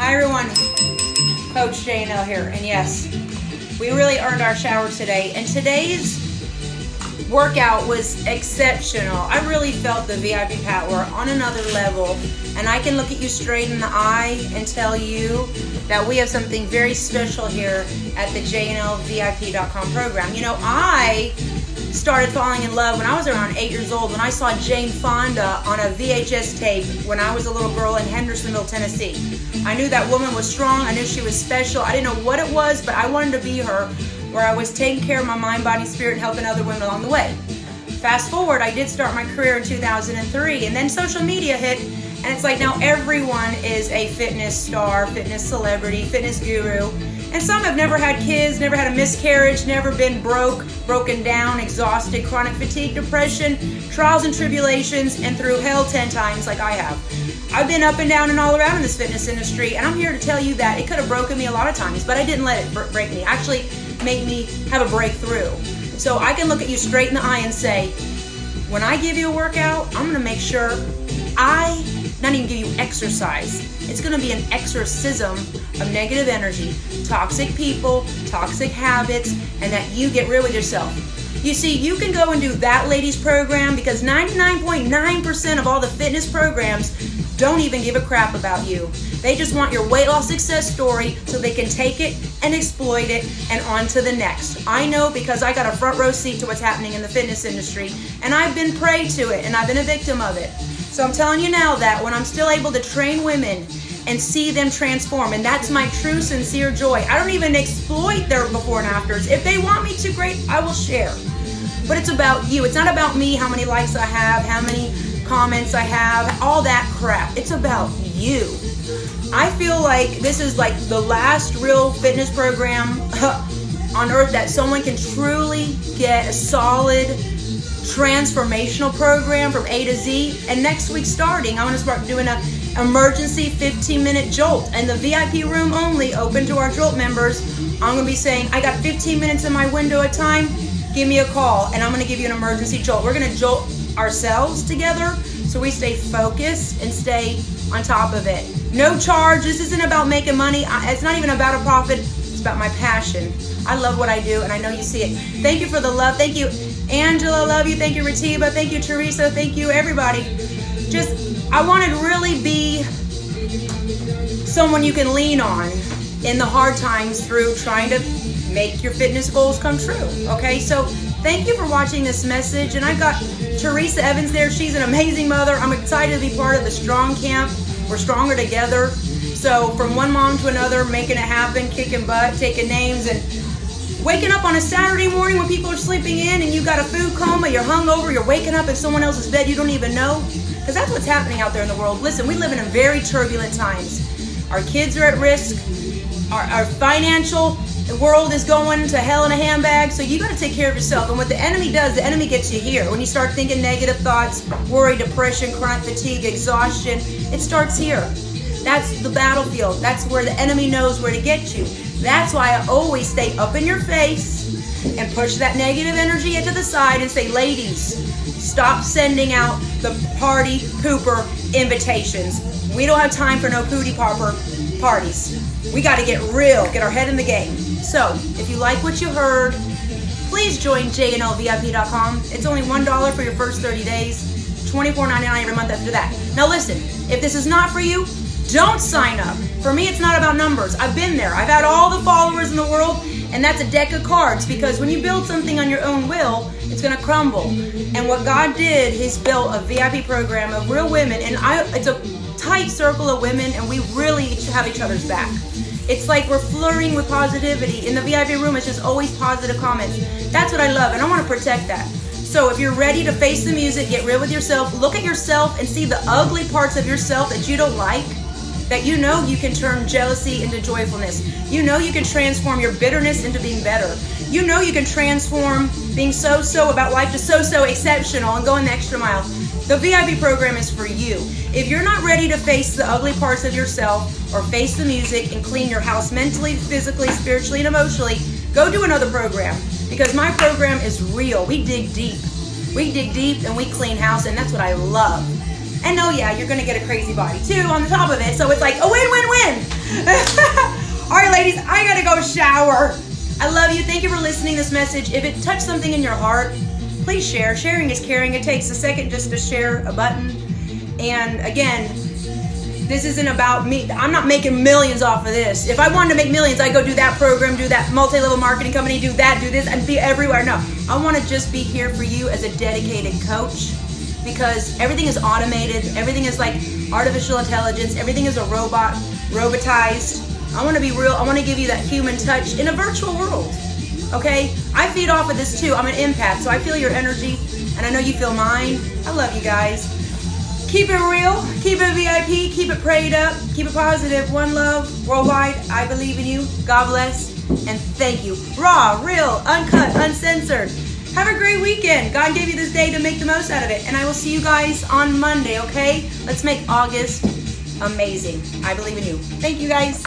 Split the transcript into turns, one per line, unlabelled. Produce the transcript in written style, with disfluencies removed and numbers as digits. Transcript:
Hi everyone, Coach J&L here, and yes, we really earned our shower today, and today's workout was exceptional. I really felt the VIP power on another level, and I can look at you straight in the eye and tell you that we have something very special here at the JNLVIP.com program. You know, I started falling in love when I was around 8 years old, when I saw Jane Fonda on a VHS tape when I was a little girl in Hendersonville, Tennessee. I knew that woman was strong. I knew she was special. I didn't know what it was, but I wanted to be her, where I was taking care of my mind, body, spirit, and helping other women along the way. Fast forward, I did start my career in 2003, and then social media hit, and it's like now everyone is a fitness star, fitness celebrity, fitness guru. And some have never had kids, never had a miscarriage, never been broken down, exhausted, chronic fatigue, depression, trials and tribulations, and through hell 10 times like I have. I've been up and down and all around in this fitness industry, and I'm here to tell you that it could have broken me a lot of times, but I didn't let it break me. Actually, made me have a breakthrough. So I can look at you straight in the eye and say, when I give you a workout, I'm gonna make sure I not even give you exercise. It's gonna be an exorcism of negative energy, toxic people, toxic habits, and that you get real with yourself. You see, you can go and do that ladies program because 99.9% of all the fitness programs don't even give a crap about you. They just want your weight loss success story so they can take it and exploit it and on to the next. I know because I got a front row seat to what's happening in the fitness industry, and I've been prey to it and I've been a victim of it. So I'm telling you now that when I'm still able to train women and see them transform, and that's my true, sincere joy. I don't even exploit their before and afters. If they want me to, great, I will share. But it's about you. It's not about me, how many likes I have, how many comments I have, all that crap. It's about you. I feel like this is like the last real fitness program on earth that someone can truly get a solid transformational program from A to Z. And next week starting, I'm going to start doing an emergency 15-minute jolt, and the VIP room only, open to our jolt members. I'm going to be saying, I got 15 minutes in my window at time, give me a call, and I'm going to give you an emergency jolt. We're going to jolt ourselves together so we stay focused and stay on top of it. No charge. This isn't about making money. It's not even about a profit. It's about my passion. I love what I do, and I know you see it. Thank you for the love. Thank you, Angela. Love you. Thank you, Ratiba. Thank you, Teresa. Thank you, everybody. I want to really be someone you can lean on in the hard times through trying to make your fitness goals come true. Okay, so thank you for watching this message. And I've got Teresa Evans there. She's an amazing mother. I'm excited to be part of the Strong Camp. We're stronger together. So from one mom to another, making it happen, kicking butt, taking names, and waking up on a Saturday morning when people are sleeping in and you got a food coma, you're hungover, you're waking up in someone else's bed you don't even know. Because that's what's happening out there in the world. Listen, we live in very turbulent times. Our kids are at risk. Our financial world is going to hell in a handbag. So you got to take care of yourself. And what the enemy does, the enemy gets you here. When you start thinking negative thoughts, worry, depression, chronic fatigue, exhaustion, it starts here. That's the battlefield. That's where the enemy knows where to get you. That's why I always stay up in your face and push that negative energy into the side and say, ladies, stop sending out the party pooper invitations. We don't have time for no pooty popper parties. We got to get real, get our head in the game. So if you like what you heard, please join JNLVIP.com. It's only $1 for your first 30 days, $24.99 every month after that. Now listen, if this is not for you, don't sign up. For me, it's not about numbers. I've been there. I've had all the followers in the world, and that's a deck of cards, because when you build something on your own will, it's going to crumble. And what God did, He's built a VIP program of real women, and it's a tight circle of women, and we really have each other's back. It's like we're flirting with positivity. In the VIP room, it's just always positive comments. That's what I love, and I want to protect that. So if you're ready to face the music, get real with yourself, look at yourself and see the ugly parts of yourself that you don't like, that you know you can turn jealousy into joyfulness. You know you can transform your bitterness into being better. You know you can transform being so-so about life to so-so exceptional and going the extra mile. The VIP program is for you. If you're not ready to face the ugly parts of yourself or face the music and clean your house mentally, physically, spiritually, and emotionally, go do another program, because my program is real. We dig deep. We dig deep and we clean house, and that's what I love. And oh yeah, you're gonna get a crazy body too on the top of it. So it's like a win-win-win. All right, ladies, I gotta go shower. I love you. Thank you for listening to this message. If it touched something in your heart, please share. Sharing is caring. It takes a second just to share a button. And again, this isn't about me. I'm not making millions off of this. If I wanted to make millions, I'd go do that program, do that multi-level marketing company, do that, do this, and be everywhere. No, I want to just be here for you as a dedicated coach, because everything is automated. Everything is like artificial intelligence. Everything is a robotized. I want to be real. I want to give you that human touch in a virtual world. Okay? I feed off of this too. I'm an empath, so I feel your energy, and I know you feel mine. I love you guys. Keep it real, keep it VIP, keep it prayed up, keep it positive. One love, worldwide. I believe in you. God bless, and thank you. Raw, real, uncut, uncensored. Have a great weekend. God gave you this day to make the most out of it, and I will see you guys on Monday, okay? Let's make August amazing. I believe in you. Thank you, guys.